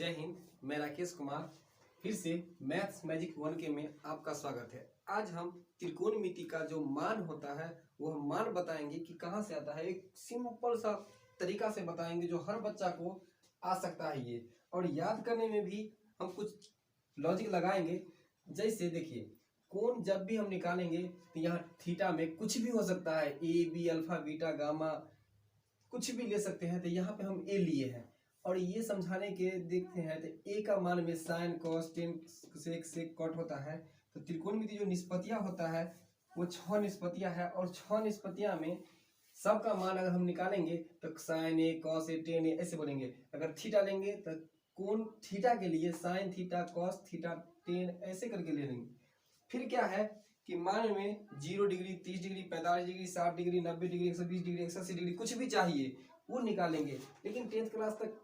जय हिंद। मैं राकेश कुमार फिर से मैथ्स मैजिक 1K में आपका स्वागत है। आज हम त्रिकोणमिति का जो मान होता है वो हम मान बताएंगे कि कहाँ से आता है। एक सिंपल सा तरीका से बताएंगे जो हर बच्चा को आ सकता है ये, और याद करने में भी हम कुछ लॉजिक लगाएंगे। जैसे देखिए, कोण जब भी हम निकालेंगे तो यहाँ थीटा में कुछ भी हो सकता है, A B alpha beta gamma कुछ भी ले सकते हैं। तो यहाँ पे हम ए लिए हैं और ये समझाने के देखते हैं तो ए का मान में sine cos tan sec cot होता है। तो त्रिकोणमिति जो निष्पत्तियां होता है वो 6 निष्पत्तियां है, और 6 निष्पत्तियां में सबका मान अगर हम निकालेंगे तो sign A cos A ten ए ऐसे बोलेंगे। अगर थीटा लेंगे तो कोण थीटा के लिए sine theta cos theta tan ऐसे करके ले लेंगे। फिर क्या है कि मान में 0 degree 30 degree 45 degree 60 degree 90 degree 120 degree 180 degree कुछ भी चाहिए वो निकालेंगे। लेकिन 10th क्लास तक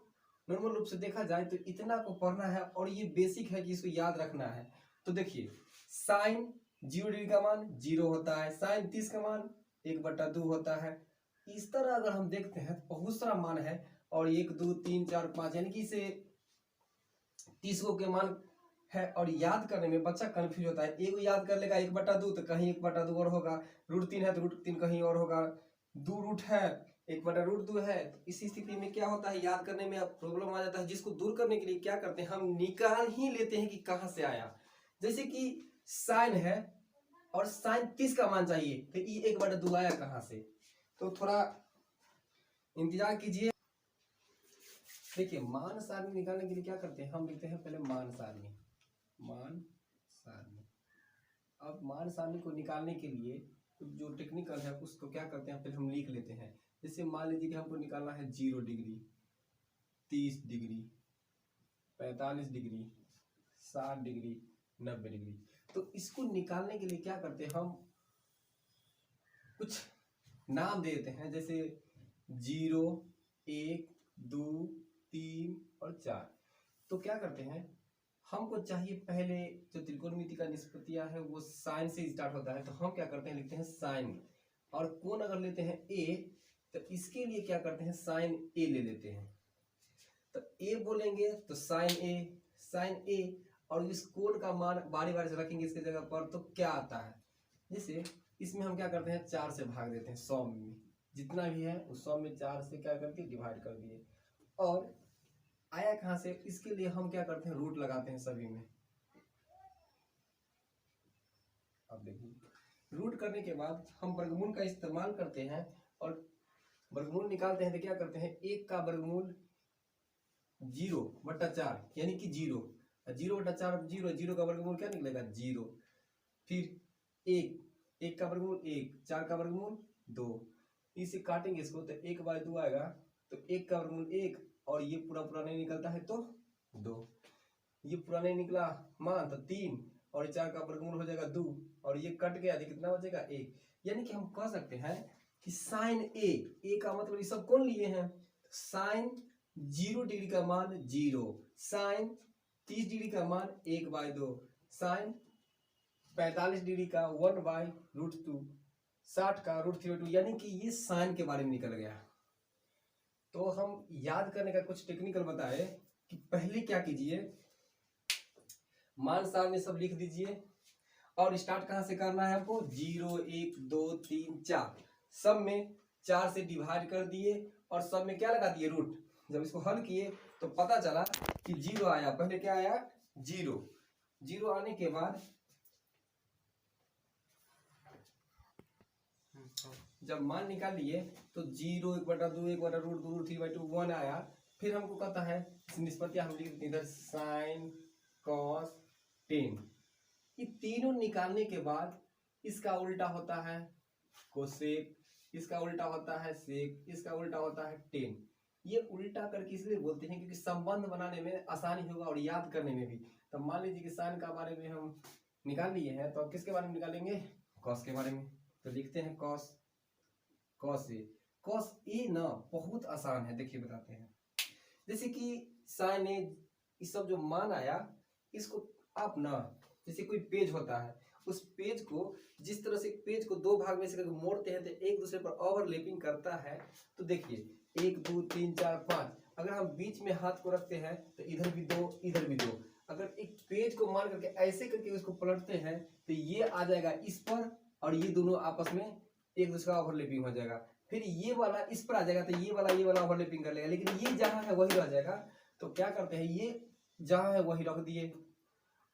नॉर्मल रूप से देखा जाए तो इतना को पढ़ना है और ये बेसिक है कि इसको याद रखना है। तो देखिए, साइन 0 डिग्री का मान 0 होता है, साइन 30 का मान 1/2 होता है। इस तरह अगर हम देखते हैं तो बहुत सारा मान है, और 1 2 3 4 5 यानी कि इसे 30 के मान है। और याद करने में बच्चा कंफ्यूज होता है। एक याद कर लेगा 1/2 तो कहीं 1/2 और होगा, √3 है तो √3 कहीं और होगा, 2 रूट है 1/√2 है। तो इस स्थिति में क्या होता है, याद करने में प्रॉब्लम आ जाता है, जिसको दूर करने के लिए क्या करते हैं, हम निकाल ही लेते हैं कि कहाँ से आया। जैसे कि साइन है और साइन 30 का मान चाहिए, तो ये 1/2 आया कहाँ से। तो थोड़ा इंतजार कीजिए। देखिए, मान सारणी निकालने के लिए क्या करते हैं, हम लिखते हैं पहले मान सारणी। अब मान सारणी को निकालने के लिए जो टेक्निकल है उसको क्या करते हैं, पहले हम लिख लेते हैं। जैसे मान लीजिए कि हमको निकालना है 0 degree 30 degree 45 degree 60 degree 90 degree. तो इसको निकालने के लिए क्या करते हैं, हम कुछ नाम दे देते हैं। जैसे 0 1 2 3 और 4। तो क्या करते हैं, हमको चाहिए पहले जो त्रिकोणमिति का निष्पत्तियां है वो साइन से स्टार्ट होता है। तो हम क्या करते हैं, लिखते हैं साइन। और कोण अगर लेते हैं ए तो इसके लिए क्या करते हैं, साइन ए ले लेते हैं। तो ए बोलेंगे तो साइन ए और इस कोण का मान बारी बारी से रखेंगे इसके जगह पर। तो क्या आता है, जैसे इसमें हम क्या करते हैं 4 से भाग देते हैं, 100 में जितना भी है उस 100 में 4 से क्या करके डिवाइड कर दिए। और आया कहां से, इसके लिए हम क्या करते हैं, रूट लगाते हैं सभी में। अब देखिए, रूट करने के बाद हम वर्गमूल का इस्तेमाल करते हैं और वर्गमूल निकालते हैं। तो क्या करते हैं, 1 का वर्गमूल 0/4 यानी कि 0 0/4 0 का वर्गमूल क्या निकलेगा 0। फिर 1 का वर्गमूल 1 4 का वर्गमूल 2। इसे काटेंगे इसको तो 1/2 आएगा। तो 1 का वर्गमूल 1 और ये पूरा नहीं निकलता है तो 2। ये पूरा नहीं निकला मान तो 3 और 4 का वर्गमूल हो जाएगा 2 और ये कट गया तो कितना बचेगा 1। यानी कि हम कह सकते हैं कि साइन ए का मतलब ये सब कौन लिए हैं, साइन 0 डिग्री का मान 0, साइन 30 डिग्री का मान 1/2, साइन 45 डिग्री का 1/√2, 60 का √3/2। यानी कि ये साइन के बारे में निकल गया। तो हम याद करने का कुछ टेक्निकल बताए कि पहले क्या कीजिए, मान सारणी सब लिख दीजिए और स्टार्ट कहां से करना है हमको, 0 1 2 3 4 सब में 4 से डिवाइड कर दिए और सब में क्या लगा दिए, रूट। जब इसको हल किए तो पता चला कि 0 आया। पहले क्या आया, 0 आने के बाद जब मान निकाल लिए तो 0 1/2 1/√2 3/2 1 आया। फिर हमको कहता है निष्पत्तियां हम लिख इधर साइन कॉस टेन। ये तीनों निकालने के बाद इसका उल्टा होता है कोसेक, इसका उल्टा होता है सेक, इसका उल्टा होता है टेन। ये उल्टा करके इसलिए बोलते हैं क्योंकि संबंध बनाने में आसानी होगा और याद करने में भी। तो मान लीजिए कि साइन का बारे में हम निकाल लिए हैं, तो अब किसके बारे में निकालेंगे, कॉस के बारे में। तो लिखते हैं कॉस ए ना बहुत आसान है। देखिए बताते हैं, जैसे कि साइन ए ये सब जो मान आया इसको आप ना, जैसे कोई पेज होता है उस पेज को जिस तरह से पेज को 2 भाग में से मोड़ते हैं तो एक दूसरे पर ओवरलैपिंग करता है। तो देखिए 1 2 3 4 5 अगर हम बीच में हाथ को रखते हैं तो इधर भी दो इधर भी दो, अगर एक पेज को मान करके ऐसे करके उसको पलटते हैं तो ये आ जाएगा इस पर और ये दोनों आपस में एक दूसरे का ओवरलैपिंग हो जाएगा। फिर ये वाला इस पर आ जाएगा तो ये वाला ओवरलैपिंग कर लेगा, लेकिन ये जहां है वही रह जाएगा। तो क्या करते हैं, ये जहां है वही रख दिए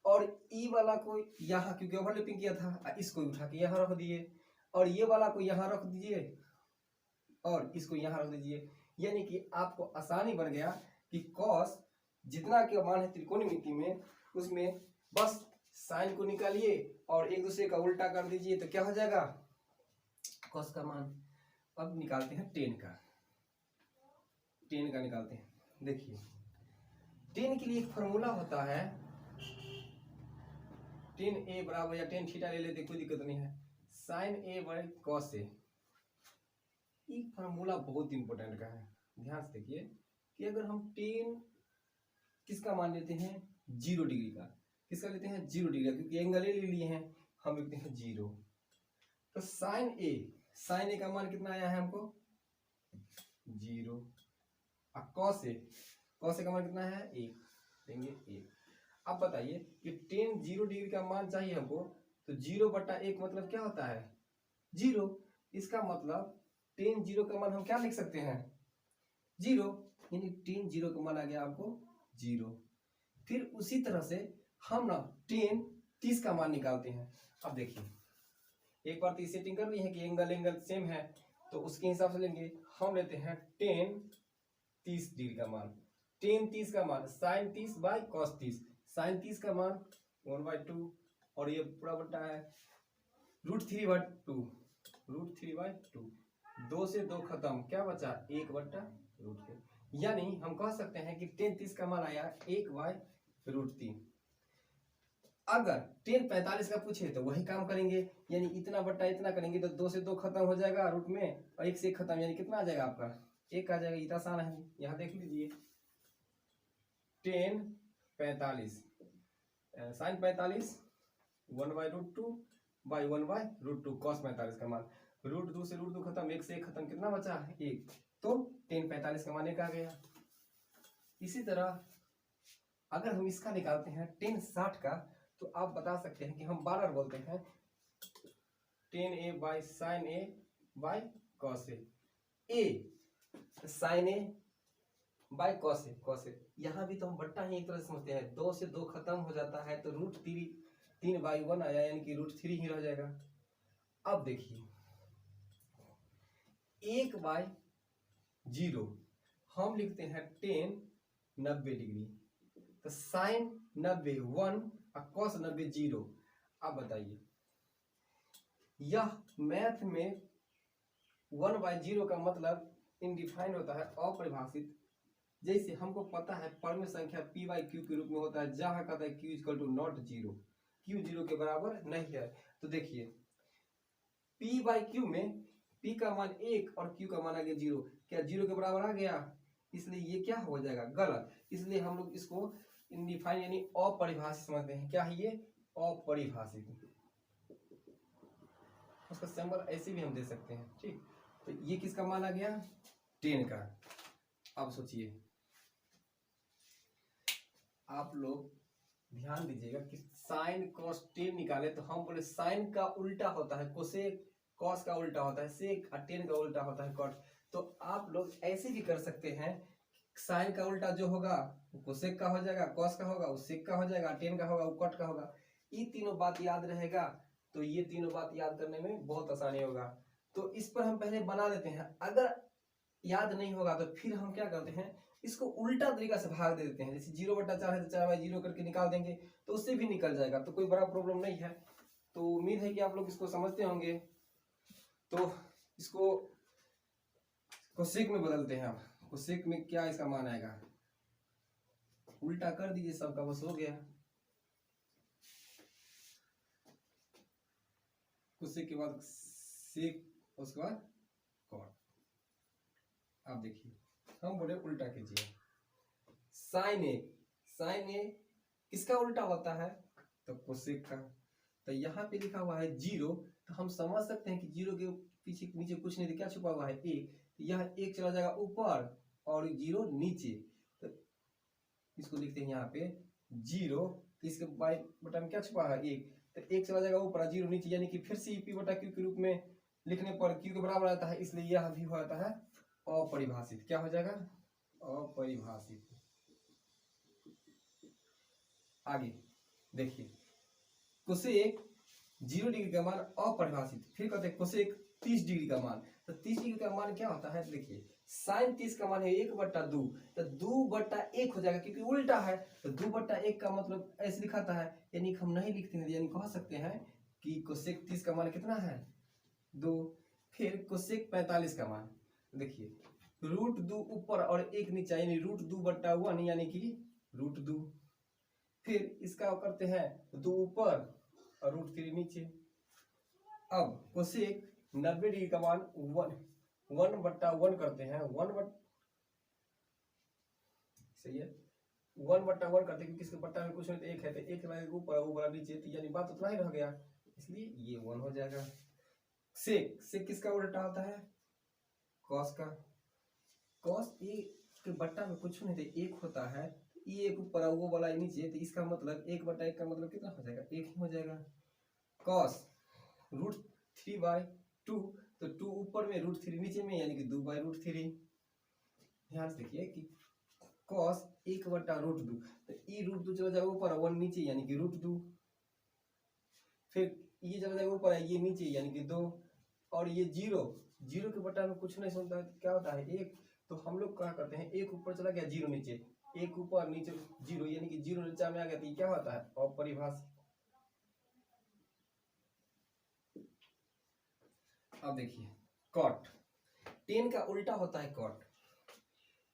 और ई वाला को यहाँ, क्योंकि ओवरलैपिंग किया था, इसको उठा के यहाँ रख दिए और ये वाला को यहाँ रख दीजिए और इसको यहाँ रख दीजिए। यानी कि आपको आसानी बन गया कि कॉस जितना के मान है त्रिकोणमिति में उसमें बस साइन को निकालिए और एक दूसरे का उल्टा कर दीजिए तो क्या हो जाएगा कॉस का मान। अब निकालते हैं टेन का निकालते हैं। देखिए टेन के लिए एक फॉर्मूला होता है, टेन ए बराबर या टेन थीटा ले लेते कोई दिक्कत नहीं है, साइन ए बाई कॉस ए। ये फार्मूला बहुत इंपॉर्टेंट का है, ध्यान से देखिए कि अगर हम टेन किसका मान लेते हैं 0 डिग्री का, किसका लेते हैं 0 डिग्री का, क्योंकि एंगल ए ले लिए हैं हम लिखते हैं 0। तो साइन ए का मान कितना आया है हमको 0 और कॉस ए का मान कितना है 1, देंगे 1। अब बताइए कि टेन 0 डिग्री का मान चाहिए हमको, तो 0/1 मतलब क्या होता है 0। इसका मतलब टेन 0 का मान हम क्या लिख सकते हैं 0, यानी टेन 0 का मान आ गया आपको 0। फिर उसी तरह से हम ना टेन 30 का मान निकालते हैं। अब देखिए एक बार तो सेटिंग कर ली है कि एंगल सेम है, तो उसके हिसाब से लेंगे। हम लेते हैं टेन 30 डिग्री का मान, टेन 30 का मान साइन 30 बाई कॉस 30, साइन 30 का मान 1/2 और ये पूरा बट्टा है √3/2, √3/2। 2 से 2 खत्म, क्या बचा 1/√3। यानी हम कह सकते हैं कि टेन 30 का मान आया 1/√3। अगर टेन 45 का पूछे तो वही काम करेंगे, यानी इतना बट्टा इतना करेंगे तो 2 से 2 खत्म हो जाएगा रूट में और 1 से 1 खत्म, यानी कितना आ जाएगा आपका 1 आ जाएगा। इतना आसान है, यहाँ देख लीजिए टेन 45 साइन 45 1/√2 बाई 1/√2 कॉस 45 का मान, √2 से √2 खत्म, 1 से 1 खत्म, कितना बचा 1, तो टेन 45 का मान 1 आ गया। इसी तरह अगर हम इसका निकालते हैं टेन 60 का, तो आप बता सकते हैं कि हम बार बार बोलते हैं tan A by sine A by cos A sine A by cos A. यहाँ भी तो हम बट्टा ही एक तरह से समझते हैं, 2 से 2 खत्म हो जाता है तो √3/1 आया, यानी कि √3 ही रह जाएगा। अब देखिए 1/0 हम लिखते हैं टेन 90 डिग्री, तो साइन 90 1 और कॉस 90 0। अब बताइए यह मैथ में 1/0 का मतलब इनडिफाइंड होता है, अपरिभाषित। जैसे हमको पता है परम संख्या p/q के रूप में होता है, जहां कहता है q = 0, q 0 के बराबर नहीं है। तो देखिए p/q में p का मान 1 और q का मान आ गया 0, क्या 0 के बराबर आ गया, इसलिए ये क्या हो जाएगा गलत। इसलिए हम लोग इसको इनडिफाइंड यानी अपरिभाषित समझते हैं। क्या है ये अपरिभाषित, उसका सिंबल ऐसे भी हम दे सकते हैं, ठीक। तो ये किसका मान आ गया 10 का। अब सोचिए आप लोग ध्यान दीजिएगा कि साइन कॉस 10 निकाले तो हम बोले साइन का उल्टा होता है कोसेक, कॉस का उल्टा होता है सेक और 10 का उल्टा होता है कॉट। तो आप लोग ऐसे भी कर सकते हैं, साइन का उल्टा जो होगा वो कोसेक का हो जाएगा, कॉस का होगा वो सेक का हो जाएगा, 10 का होगा वो कॉट का होगा। ये तीनों बात याद रहेगा तो ये तीनों बात याद करने में बहुत आसानी होगा। तो इस पर हम पहले बना लेते हैं, अगर याद नहीं होगा तो फिर हम क्या करते हैं इसको उल्टा तरीका से भाग दे देते हैं। जैसे 0/4 है तो 4/0 करके निकाल देंगे तो उससे भी निकल जाएगा, तो कोई बड़ा प्रॉब्लम नहीं है। तो उम्मीद है कि आप लोग इसको समझते होंगे। तो इसको कोसेक में बदलते हैं। आप कोसेक में क्या इसका मान आएगा, उल्टा कर दीजिए सबका, बस हो गया। कोसेक के बाद सेक, उसके बाद कॉट। आप देखिए हम बोले उल्टा कीजिए, साइन ए किसका उल्टा होता है तो कोसेक का। तो यहाँ पे लिखा हुआ है 0, तो हम समझ सकते हैं कि 0 के पीछे नीचे कुछ नहीं, क्या छुपा हुआ है 1, यह 1 चला जाएगा ऊपर और 0 नीचे, तो इसको लिखते हैं यहाँ पे 0, तो इसके बाई बटा में क्या छुपा है 1, तो 1 चला जाएगा ऊपर 0 नीचे, यानी कि फिर से P बटा Q के रूप में लिखने पर Q के बराबर आता है, इसलिए यह भी हो जाता है अपरिभाषित। क्या हो जाएगा? अपरिभाषित। आगे देखिए, कोसेक 0 डिग्री का मान अपरिभाषित। फिर कहते हैं कोसेक 30 डिग्री का मान, तो 30 डिग्री का मान क्या होता है? देखिए साइन 30 का मान है 1/2, तो 2/1 हो जाएगा, क्योंकि उल्टा है, तो 2/1 का मतलब ऐसे लिखाता है, यानी हम नहीं लिखते हैं, यानी कह सकते हैं कि कोसेक 30 का मान कितना है? 2। फिर कोसेक 45 का मान देखिए, √2 ऊपर और 1 नीचे, यानी √2/1, यानी कि √2। फिर इसका करते हैं 2 ऊपर और √3 नीचे। अब कोसेक 90 डिग्री का मान 1/1 करते हैं, सही है, 1/1 करते हैं, क्योंकि इसके बट्टा में कुछ नहीं, तो 1 है, तो 1 लगेगा ऊपर, वो वाला नीचे, तो यानी बात उतना ही रह गया, इसलिए ये 1 हो जाएगा। सेक किसका उल्टा होता है? कॉस का। कॉस ए के बट्टा में कुछ नहीं, तो 1 होता है, ये 1 ऊपर वो वाला नीचे, तो इसका मतलब 1/1 का मतलब कितना हो जाएगा? 1 ही हो जाएगा। कॉस √3/2, तो 2 ऊपर में √3 नीचे में, यानी कि 2/√3। ध्यान से देखिए कि कॉस 1/√2, तो ये √2 चला जाएगा ऊपर, 1 नीचे, यानी कि √2। फिर ये चला जाएगा ऊपर, ये नीचे, यानी कि 2, और ये 0 के बट्टा में कुछ नहीं सुनता है, क्या होता है? 1। तो हम लोग क्या करते हैं, 1 ऊपर चला गया, 0 नीचे, 1 ऊपर नीचे 0, यानी कि 0 नीचे में आ गया, तो ये क्या होता है? अपरिभाषित। अब देखिए कॉट, टेन का उल्टा होता है कॉट।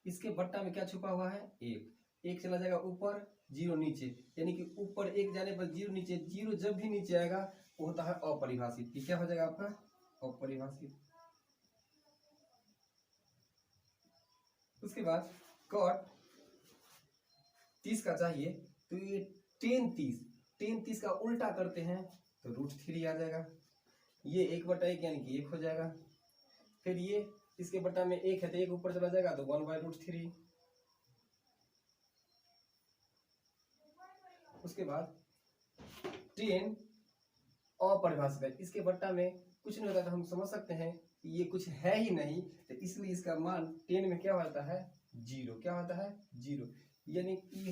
इसके बट्टा में क्या छुपा हुआ है? 1 चला जाएगा ऊपर, 0 नीचे, यानी कि ऊपर 1 जाने पर 0 नीचे, 0 जब भी नीचे आएगा वो होता है अपरिभाषित। ये क्या हो जाएगा आपका? अपरिभाषित। उसके बाद कॉट 30 का चाहिए, तो ये टेन 30 का उल्टा करते हैं, तो √3 आ जाएगा, ये 1/1 यानी कि 1 हो जाएगा। फिर ये इसके बट्टा में 1 है, तो 1 ऊपर चला जाएगा, तो 1/√3। उसके बाद 10 अपरिभाषित है, इसके बट्टा में कुछ नहीं होता, तो हम समझ सकते हैं कि ये कुछ है ही नहीं, तो इसलिए इसका मान 10 में क्या होता है? 0। क्या होता है? 0। यानी कि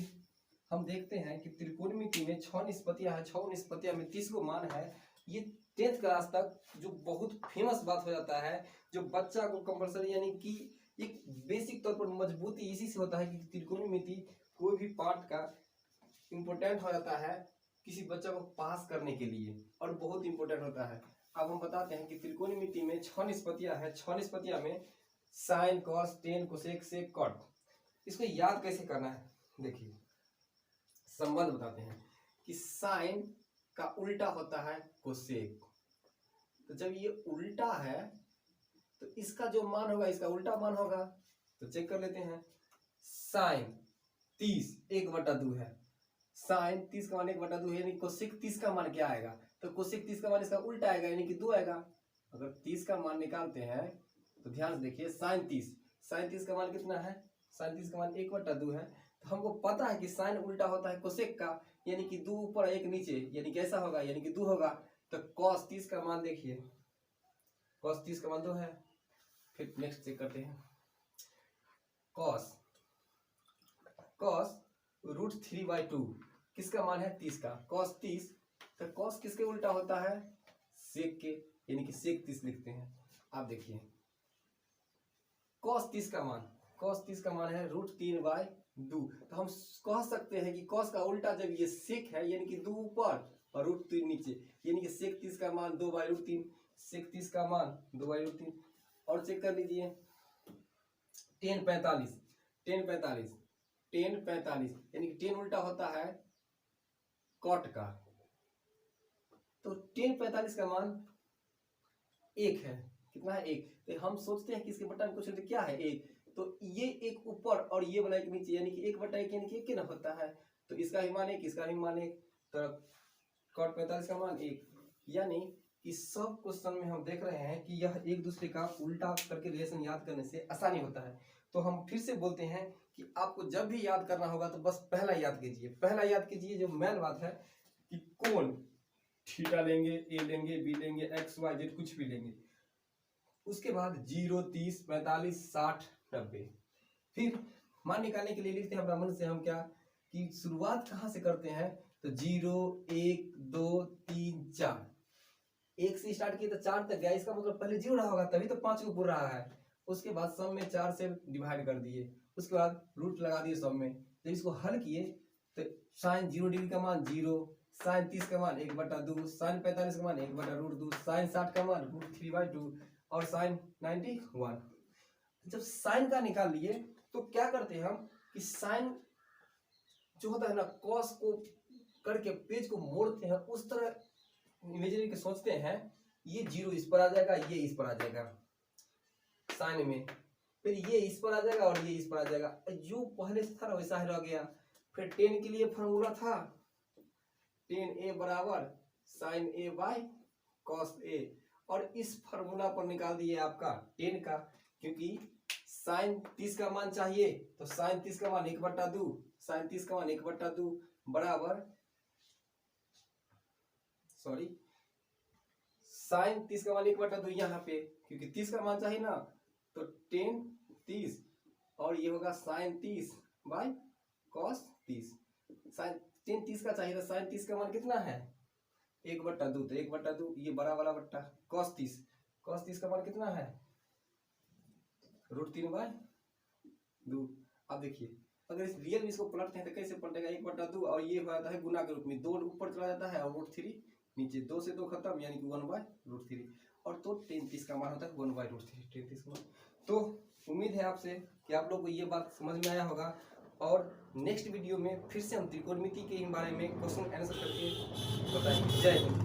हम देखते हैं कि त्रिकोणमिति में 6 निष्पत्तियां हैं, 6 निष्पत्तियां में 30 को मान है। ये 10th क्लास तक जो बहुत फेमस बात हो जाता है, जो बच्चा को कंपलसरी, यानी कि एक बेसिक तौर पर मजबूती इसी से होता है कि त्रिकोणमिति कोई भी पार्ट का इम्पोर्टेंट हो जाता है किसी बच्चा को पास करने के लिए, और बहुत इंपॉर्टेंट होता है। अब हम बताते हैं कि त्रिकोणमिति में 6 निष्पत्तियां हैं, 6 निष्पत्तियां में साइन, कॉस, टेन, कोसेक, सेक, कॉट। इसको याद कैसे करना है? देखिए संबंध बताते हैं कि साइन का उल्टा होता है कोसेक, तो जब ये उल्टा है तो इसका जो मान होगा इसका उल्टा मान होगा, तो चेक कर लेते हैं। साइन 30 1/2 है, साइन 30 का मान 1/2 है, यानी कोसेक 30 का मान क्या आएगा? तो कोसेक 30 का मान इसका उल्टा आएगा, यानी कि 2 आएगा। अगर 30 का मान निकालते हैं तो ध्यान से देखिए, साइन 30 का मान कितना है? साइन 30 का मान 1/2 है, तो हमको पता है कि साइन उल्टा होता है कोसेक का, यानी कि 2 ऊपर 1 नीचे, यानी कैसा होगा? यानी कि 2 होगा। तो कॉस 30 का मान देखिए, कॉस 30 का मान 2 है। फिर नेक्स्ट चेक करते हैं, कॉस √3/2 किसका मान है? 30 का। कॉस 30, तो कॉस किसके उल्टा होता है? सेक के, यानी कि सेक 30 लिखते हैं। आप देखिए कॉस 30 का मान है √3/2, तो हम कह सकते हैं कि कॉस का उल्टा जब ये सेक है, यानी कि 2 ऊपर और √3 नीचे, यानी कि सेक 30 का मान 2/√3, सेक 30 का मान 2/√3। और चेक कर लीजिए टेन 45, यानी कि 10 उल्टा होता है कॉट का, तो 10 45 का मान 1 है। कितना है? 1। तो हम सोचते हैं कि इसके बट्टा में कुछ नहीं, क्या है? 1। तो ये 1 ऊपर और ये वाला 1 नीचे, यानी कि 1/1 यानी कि 1 ना होता है, तो इसका भी मान 1, इसका भी मान 1, तो कॉट 45 का मान 1। यानी कि सब क्वेश्चन में हम देख रहे हैं कि यह एक दूसरे का उल्टा करके रिलेशन याद करने से आसानी होता है। तो हम फिर से बोलते हैं कि आपको जब भी याद करना होगा तो बस पहला याद कीजिए जो मेन बात है कि कोण थीटा लेंगे, ए लेंगे, बी लेंगे, एक्स वाई जेड कुछ भी लेंगे। उसके बाद 0, 30, 45, 60, 90। फिर मान निकालने के लिए लिखते हैं अपना मन से हम क्या कि शुरुआत कहाँ से करते हैं, तो 0, 1, 2, 3, 4। 1 से स्टार्ट किए तो 4 तक गया, इसका मतलब पहले 0 रहा होगा तभी तो 5 को पूर रहा है। उसके बाद सम में 4 से डिवाइड कर दिए, उसके बाद रूट लगा दिए सम में। जब इसको हल किए तो साइन 0 डिग्री का मान 0, साइन 30 का मान 1/2, साइन 45 का मान 1/√2, साइन 60 का मान √3/2 और साइन 91। जब साइन का निकाल लिए तो क्या करते हैं हम कि साइन जो होता है ना, कॉस को करके पेज को मोड़ते हैं, उस तरह इमेजिनरी के सोचते हैं। ये 0 इस पर आ जाएगा, ये इस पर आ जाएगा साइन में, फिर ये इस पर आ जाएगा और ये इस पर आ जाएगा। जो पहले से था वैसा ही रह गया। फिर टेन के लिए फॉर्मूला था tan A बराबर sine A by cos A, और इस फॉर्मूला पर निकाल दिए आपका टेन का, क्योंकि साइन 30 का मान चाहिए तो साइन 30 का मान 1/2, साइन 30 का मान 1/2 बराबर साइन 30 का मान 1/2 यहाँ पे, क्योंकि 30 का मान चाहिए ना, तो टेन 30 और ये होगा sine 30 by cos 30। Sine tan 30 का चाहिए तो साइन 30 का मान कितना है 1/2, तो 1/2 ये बड़ा वाला बट्टा कॉस 30 का मान कितना है √3/2। अब देखिए अगर इस रियल में इसको पलटते हैं तो कैसे पलटेगा, 1/2 और ये हो जाता है गुना के रूप में, 2 ऊपर चला जाता है और √3 नीचे, 2 से 2 खत्म यानी कि 1/√3, और तो tan 30 का मान होता है 1/√3 tan 30 का मान। तो उम्मीद है आपसे कि आप लोग को ये बात समझ में आया होगा, और नेक्स्ट वीडियो में फिर से हम त्रिकोणमिति के बारे में क्वेश्चन आंसर करके बताएंगे। जय हिंद।